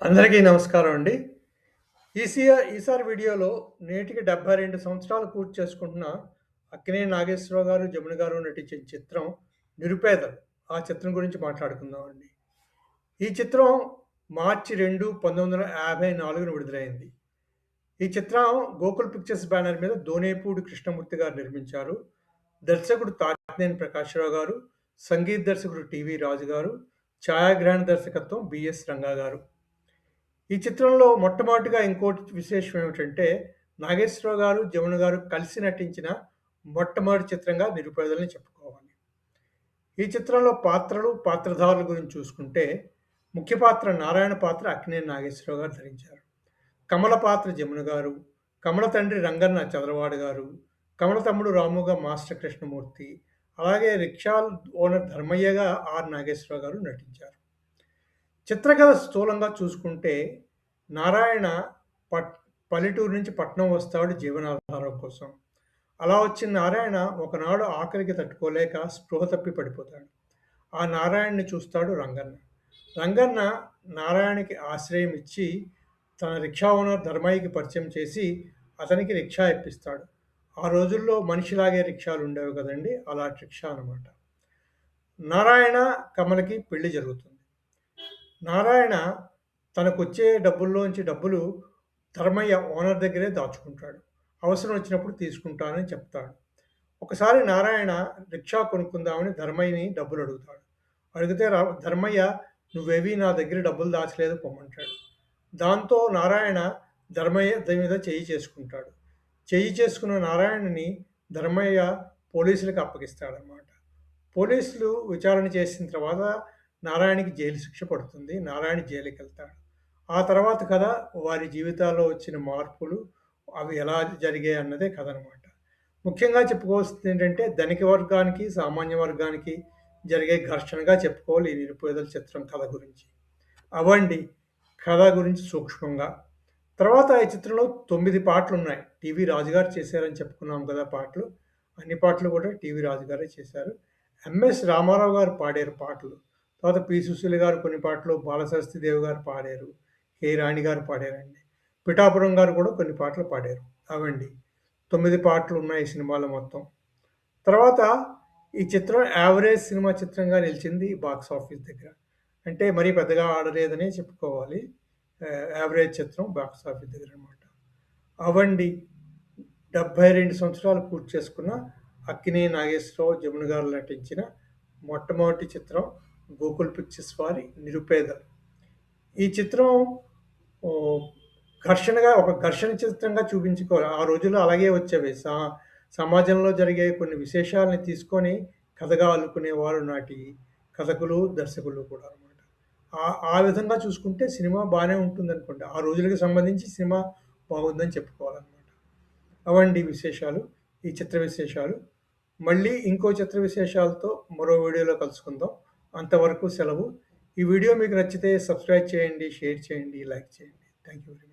అందరికీ నమస్కారం అండి. ఈసారి వీడియోలో నేటికి 72 సంవత్సరాలు పూర్తి చేసుకుంటున్న అక్కినేని నాగేశ్వరరావు గారు, జమున గారు నటించిన చిత్రం 'నిరుపేదలు'. ఆ చిత్రం గురించి మాట్లాడుకుందామండి. ఈ చిత్రం మార్చి 2, 1954న విడుదలైంది. ఈ చిత్రం గోకుల్ పిక్చర్స్ బ్యానర్ మీద దోనేపూడి కృష్ణమూర్తి గారు నిర్మించారు. దర్శకుడు తాతినేని ప్రకాశ్‌రావు గారు, సంగీత దర్శకుడు టీవీ రాజు గారు, ఛాయాగ్రహణ దర్శకత్వం బిఎస్ రంగా గారు. ఈ చిత్రంలో మొట్టమొదటిగా ఇంకోటి విశేషం ఏమిటంటే, నాగేశ్వరరావు గారు, జమున గారు కలిసి నటించిన మొట్టమొదటి చిత్రంగా 'నిరుపేదలని' చెప్పుకోవాలి. ఈ చిత్రంలో పాత్రలు, పాత్రధారుల గురించి చూసుకుంటే, ముఖ్య పాత్ర నారాయణ పాత్ర అక్కినేని నాగేశ్వరరావు గారు ధరించారు. కమల పాత్ర జమున గారు, కమల తండ్రి రంగన్న చదలవాడ గారు, కమల తమ్ముడు రాముగా మాస్టర్ కృష్ణమూర్తి, అలాగే రిక్షా ఓనర్ ధర్మయ్యగా ఆర్ నాగేశ్వరరావు గారు నటించారు. చిత్రకథ స్థూలంగా చూసుకుంటే, నారాయణ పట్ పల్లెటూరు నుంచి పట్నం వస్తాడు జీవనాధారం కోసం. అలా వచ్చిన నారాయణ ఒకనాడు ఆకలికి తట్టుకోలేక స్పృహ తప్పి పడిపోతాడు. ఆ నారాయణ్‌ని చూస్తాడు రంగన్న. రంగన్న నారాయణకి ఆశ్రయం ఇచ్చి, తన రిక్షా ఓనర్ ధర్మయ్యకి పరిచయం చేసి, అతనికి రిక్షా ఇప్పిస్తాడు. ఆ రోజుల్లో మనిషిలాగే రిక్షాలుండేవి కదండీ! అలాంటి రిక్షా అనమాట. నారాయణ, కమలకి పెళ్లి జరుగుతుంది. నారాయణ తనకొచ్చే డబ్బుల్లోంచి డబ్బులు ధర్మయ్య ఓనర్ దగ్గరే దాచుకుంటాడు. అవసరం వచ్చినప్పుడు తీసుకుంటానని చెప్తాడు. ఒకసారి నారాయణ రిక్షా కొనుక్కుందామని ధర్మయ్యని డబ్బులు అడుగుతాడు. అడిగితే ధర్మయ్య "నువ్వేవీ నా దగ్గర డబ్బులు దాచలేదు పొమ్మంటాడు." దాంతో నారాయణ ధర్మయ్య మీద చెయ్యి చేసుకుంటాడు. చెయ్యి చేసుకున్న నారాయణని ధర్మయ్య పోలీసులకు అప్పగిస్తాడనమాట. పోలీసులు విచారణ చేసిన తర్వాత నారాయణకి జైలు శిక్ష పడుతుంది. నారాయణ జైలుకెళ్తాడు. ఆ తర్వాత కథ వారి జీవితాల్లో వచ్చిన మార్పులు, అవి ఎలా జరిగాయి అన్నదే కథ అనమాట. ముఖ్యంగా చెప్పుకోవాల్సింది ఏంటంటే, ధనిక వర్గానికి, సామాన్య వర్గానికి జరిగే ఘర్షణగా చెప్పుకోవాలి ఈ 'నిరుపేదల' చిత్రం కథ గురించి. అవండి కథ గురించి సూక్ష్మంగా. తర్వాత ఈ చిత్రంలో 9 పాటలున్నాయి. టీవీ రాజుగారు చేశారని చెప్పుకున్నాం కదా పాటలు. అన్ని పాటలు కూడా టీవీ రాజుగారే చేశారు. ఎంఎస్ రామారావు గారు పాడారు పాటలు. తర్వాత పి. సుశీల గారు కొన్ని పాటలు, బాలసరస్వతీదేవి గారు పాడారు. కె. రాణి గారు పాడారండి. పిఠాపురం గారు కూడా కొన్ని పాటలు పాడారు. అవండి 9 పాటలు ఉన్నాయి ఈ సినిమాలో మొత్తం. తర్వాత ఈ చిత్రం యావరేజ్ సినిమా చిత్రంగా నిలిచింది బాక్స్ ఆఫీస్ దగ్గర. అంటే మరీ పెద్దగా ఆడలేదనే చెప్పుకోవాలి. యావరేజ్ చిత్రం బాక్స్ ఆఫీస్ దగ్గర అనమాట. అవండి 72 సంవత్సరాలు పూర్తి చేసుకున్న అక్కినేని నాగేశ్వరరావు, జమున గారు నటించిన మొట్టమొదటి చిత్రం గోకుల్ పిక్చర్స్ వారి 'నిరుపేదలు'. ఈ చిత్రం ఓహ్, ఒక ఘర్షణ చిత్రంగా చూపించుకోవాలి. ఆ రోజుల్లో అలాగే వచ్చేవి. సమాజంలో జరిగే కొన్ని విశేషాలని తీసుకొని కథగా అల్లుకునేవారు నాటి కథకులు, దర్శకులు కూడా అనమాట. ఆ విధంగా చూసుకుంటే సినిమా బానే ఉంటుందనుకోండి. ఆ రోజులకి సంబంధించి సినిమా బాగుందని చెప్పుకోవాలనమాట. అవండి విశేషాలు. ఈ చిత్ర విశేషాలు. మళ్ళీ ఇంకో చిత్ర విశేషాలతో మరో వీడియోలో కలుసుకుందాం. అంతవరకు సెలవు. ఈ వీడియో మీకు నచ్చితే సబ్స్క్రైబ్ చేయండి, షేర్ చేయండి, లైక్ చేయండి. Thank you very much.